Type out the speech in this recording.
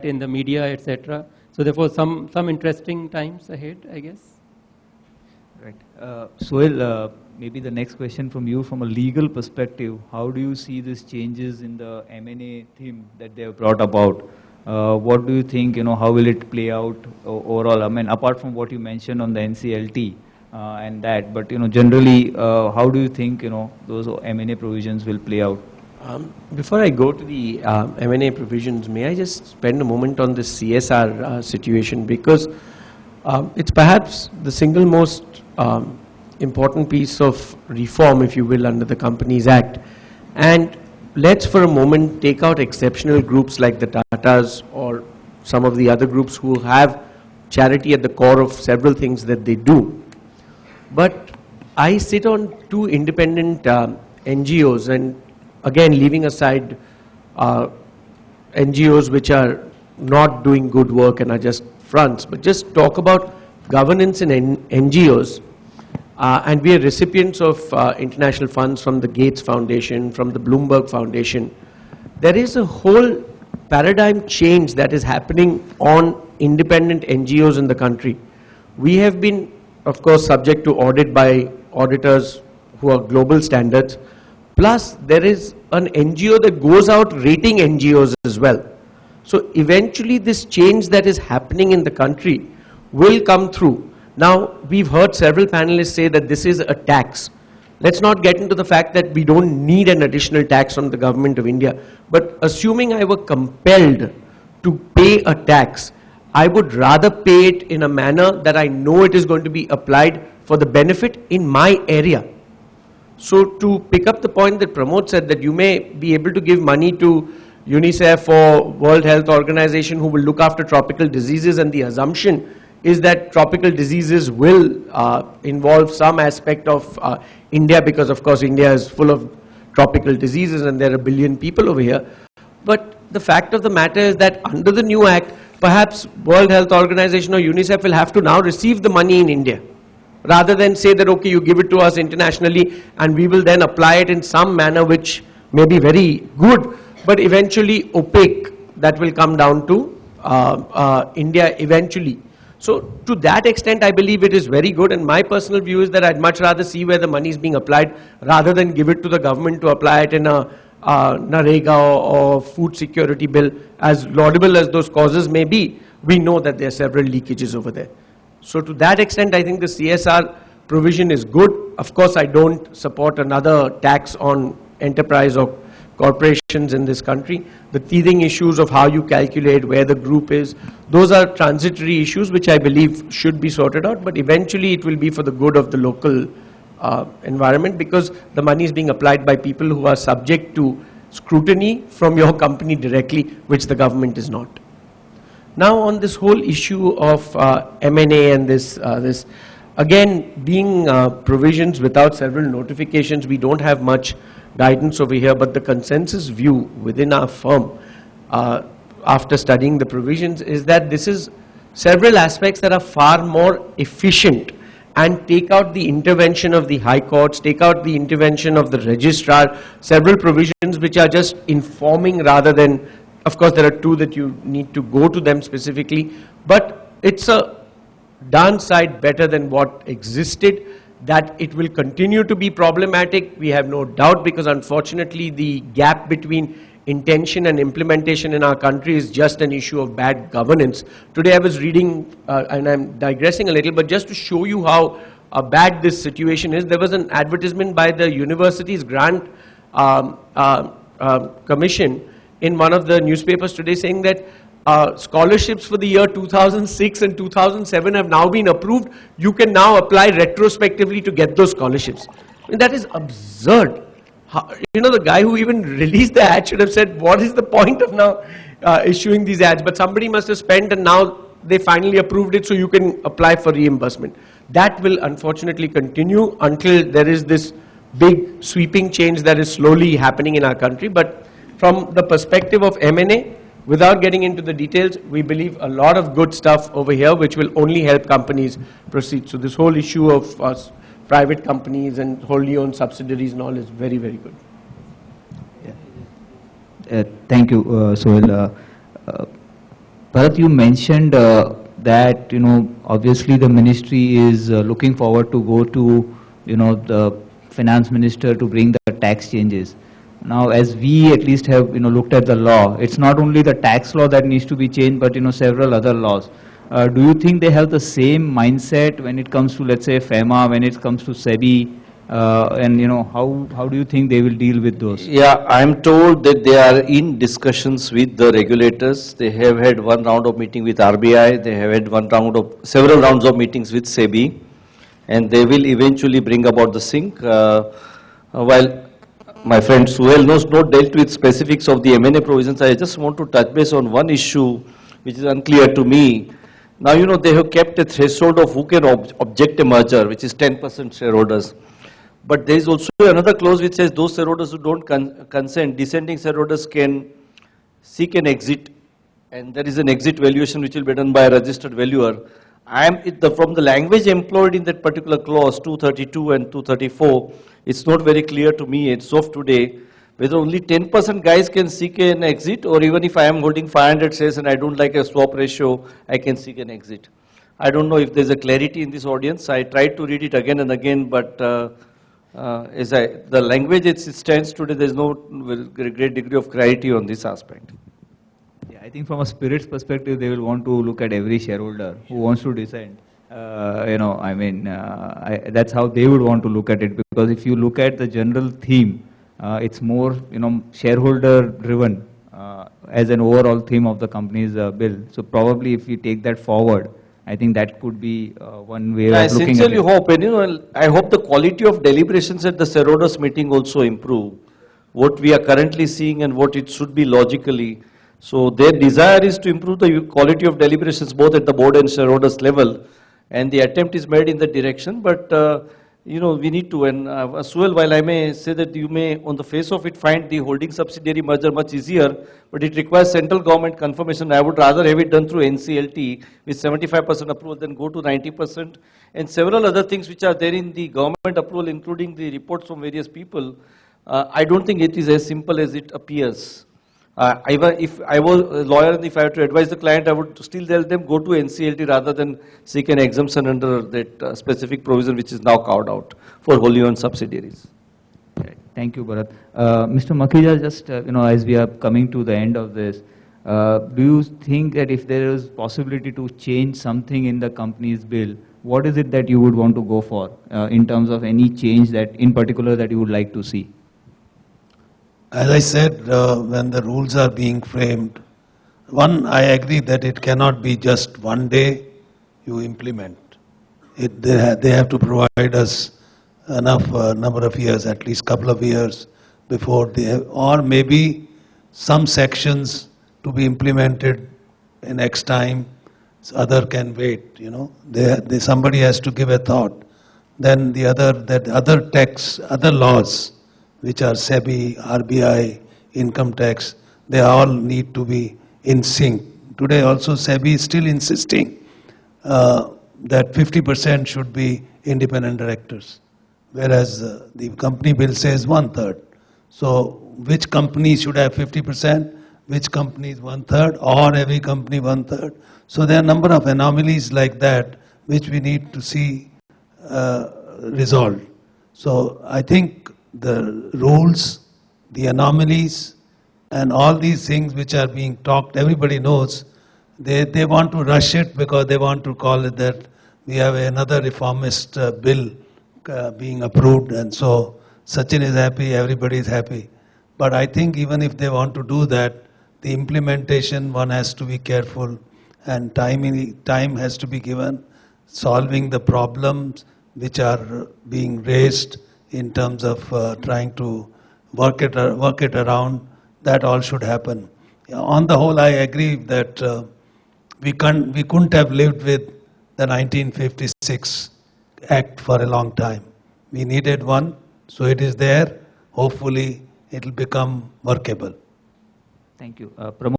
in the media, etc. So therefore, some interesting times ahead, I guess. Right. Sohail, maybe the next question from you, from a legal perspective, how do you see these changes in the M&A theme that they have brought about? What do you think, how will it play out overall? I mean, apart from what you mentioned on the NCLT and that, but, generally, how do you think, those M&A provisions will play out? Before I go to the M&A provisions, may I just spend a moment on this CSR situation, because it's perhaps the single most important piece of reform, if you will, under the Companies Act. And let's for a moment take out exceptional groups like the Tatas or some of the other groups who have charity at the core of several things that they do. But I sit on two independent NGOs, and again, leaving aside NGOs which are not doing good work and are just fronts, but just talk about governance in NGOs. And we are recipients of international funds from the Gates Foundation, from the Bloomberg Foundation. There is a whole paradigm change that is happening on independent NGOs in the country. We have been, of course, subject to audit by auditors who are global standards. Plus, there is an NGO that goes out rating NGOs as well. So eventually this change that is happening in the country will come through. Now, we've heard several panelists say that this is a tax. Let's not get into the fact that we don't need an additional tax from the government of India. But assuming I were compelled to pay a tax, I would rather pay it in a manner that I know it is going to be applied for the benefit in my area. So to pick up the point that Pramod said, that you may be able to give money to UNICEF or World Health Organization who will look after tropical diseases, and the assumption is that tropical diseases will involve some aspect of India, because of course India is full of tropical diseases and there are 1 billion people over here. But the fact of the matter is that under the new act, perhaps World Health Organization or UNICEF will have to now receive the money in India, rather than say that, okay, you give it to us internationally and we will then apply it in some manner which may be very good, but eventually opaque, that will come down to India eventually. So to that extent, I believe it is very good, and my personal view is that I'd much rather see where the money is being applied rather than give it to the government to apply it in a Narega or food security bill. As laudable as those causes may be, we know that there are several leakages over there. So to that extent, I think the CSR provision is good. Of course, I don't support another tax on enterprise or corporations in this country. The teething issues of how you calculate where the group is, those are transitory issues which I believe should be sorted out, but eventually it will be for the good of the local environment, because the money is being applied by people who are subject to scrutiny from your company directly, which the government is not. Now on this whole issue of M&A and this again being provisions without several notifications, we don't have much guidance over here, but the consensus view within our firm after studying the provisions is that this is several aspects that are far more efficient and take out the intervention of the high courts, take out the intervention of the registrar, several provisions which are just informing rather than, of course there are two that you need to go to them specifically, but it's a downside better than what existed. That it will continue to be problematic, we have no doubt, because unfortunately the gap between intention and implementation in our country is just an issue of bad governance. Today I was reading, and I'm digressing a little, but just to show you how bad this situation is, there was an advertisement by the university's grant commission in one of the newspapers today saying that scholarships for the year 2006 and 2007 have now been approved. You can now apply retrospectively to get those scholarships. I mean, that is absurd. You know, the guy who even released the ad should have said, what is the point of now issuing these ads? But somebody must have spent, and now they finally approved it so you can apply for reimbursement. That will unfortunately continue until there is this big sweeping change that is slowly happening in our country. But from the perspective of M&A, without getting into the details, we believe a lot of good stuff over here which will only help companies proceed. So this whole issue of private companies and wholly owned subsidiaries and all is very, very good. Yeah. Thank you, Sohail. Bharat, you mentioned that, obviously the ministry is looking forward to go to, the finance minister to bring the tax changes. Now, as we at least have, looked at the law, it's not only the tax law that needs to be changed, but, several other laws. Do you think they have the same mindset when it comes to, let's say, FEMA, when it comes to SEBI, and, how do you think they will deal with those? Yeah, I'm told that they are in discussions with the regulators. They have had one round of meeting with RBI. They have had several rounds of meetings with SEBI, and they will eventually bring about the sync. While my friend Suhail knows not dealt with specifics of the M&A provisions, I just want to touch base on one issue which is unclear to me. Now, they have kept a threshold of who can object a merger, which is 10% shareholders. But there is also another clause which says those shareholders who don't consent, dissenting shareholders can seek an exit, and there is an exit valuation which will be done by a registered valuer. From the language employed in that particular clause, 232 and 234, it's not very clear to me, it's of today, whether only 10% guys can seek an exit, or even if I am holding 500 shares and I don't like a swap ratio, I can seek an exit. I don't know if there's a clarity in this audience. I tried to read it again and again, but the language it stands today, there's no great degree of clarity on this aspect. Yeah, I think from a spirit's perspective, they will want to look at every shareholder who wants to dissent. That's how they would want to look at it, because if you look at the general theme, it's more, shareholder driven as an overall theme of the company's bill. So probably if we take that forward, I think that could be one way of looking at it. I sincerely hope, and I hope the quality of deliberations at the shareholders meeting also improve. What we are currently seeing and what it should be logically. So their desire is to improve the quality of deliberations both at the board and shareholders level, and the attempt is made in that direction. But we need to, and Suhail, while I may say that you may on the face of it find the holding subsidiary merger much easier, but it requires central government confirmation. I would rather have it done through NCLT with 75% approval than go to 90%, and several other things which are there in the government approval, including the reports from various people. I don't think it is as simple as it appears. If I was a lawyer and if I had to advise the client, I would still tell them go to NCLT rather than seek an exemption under that specific provision which is now carved out for wholly owned subsidiaries. Right. Thank you, Bharat. Mr. Makhija, just as we are coming to the end of this, do you think that if there is possibility to change something in the company's bill, what is it that you would want to go for in terms of any change that in particular that you would like to see? As I said, when the rules are being framed, one, I agree that it cannot be just one day you implement. They have to provide us enough number of years, at least couple of years before they have, or maybe some sections to be implemented in X time, other can wait, somebody has to give a thought. Then other texts, other laws, which are SEBI, RBI, income tax, they all need to be in sync. Today also SEBI is still insisting that 50% should be independent directors, whereas the company bill says 1/3. So which company should have 50%, which company is 1/3, or every company 1/3? So there are a number of anomalies like that which we need to see resolved. So I think the rules, the anomalies, and all these things which are being talked, everybody knows, they want to rush it because they want to call it that we have another reformist bill being approved, and so Sachin is happy, everybody is happy. But I think even if they want to do that, the implementation, one has to be careful, and time has to be given, solving the problems which are being raised in terms of trying to work it around. That all should happen. On the whole, I agree that we couldn't have lived with the 1956 Act for a long time. We needed one, so it is there. Hopefully, it will become workable. Thank you. Pramod.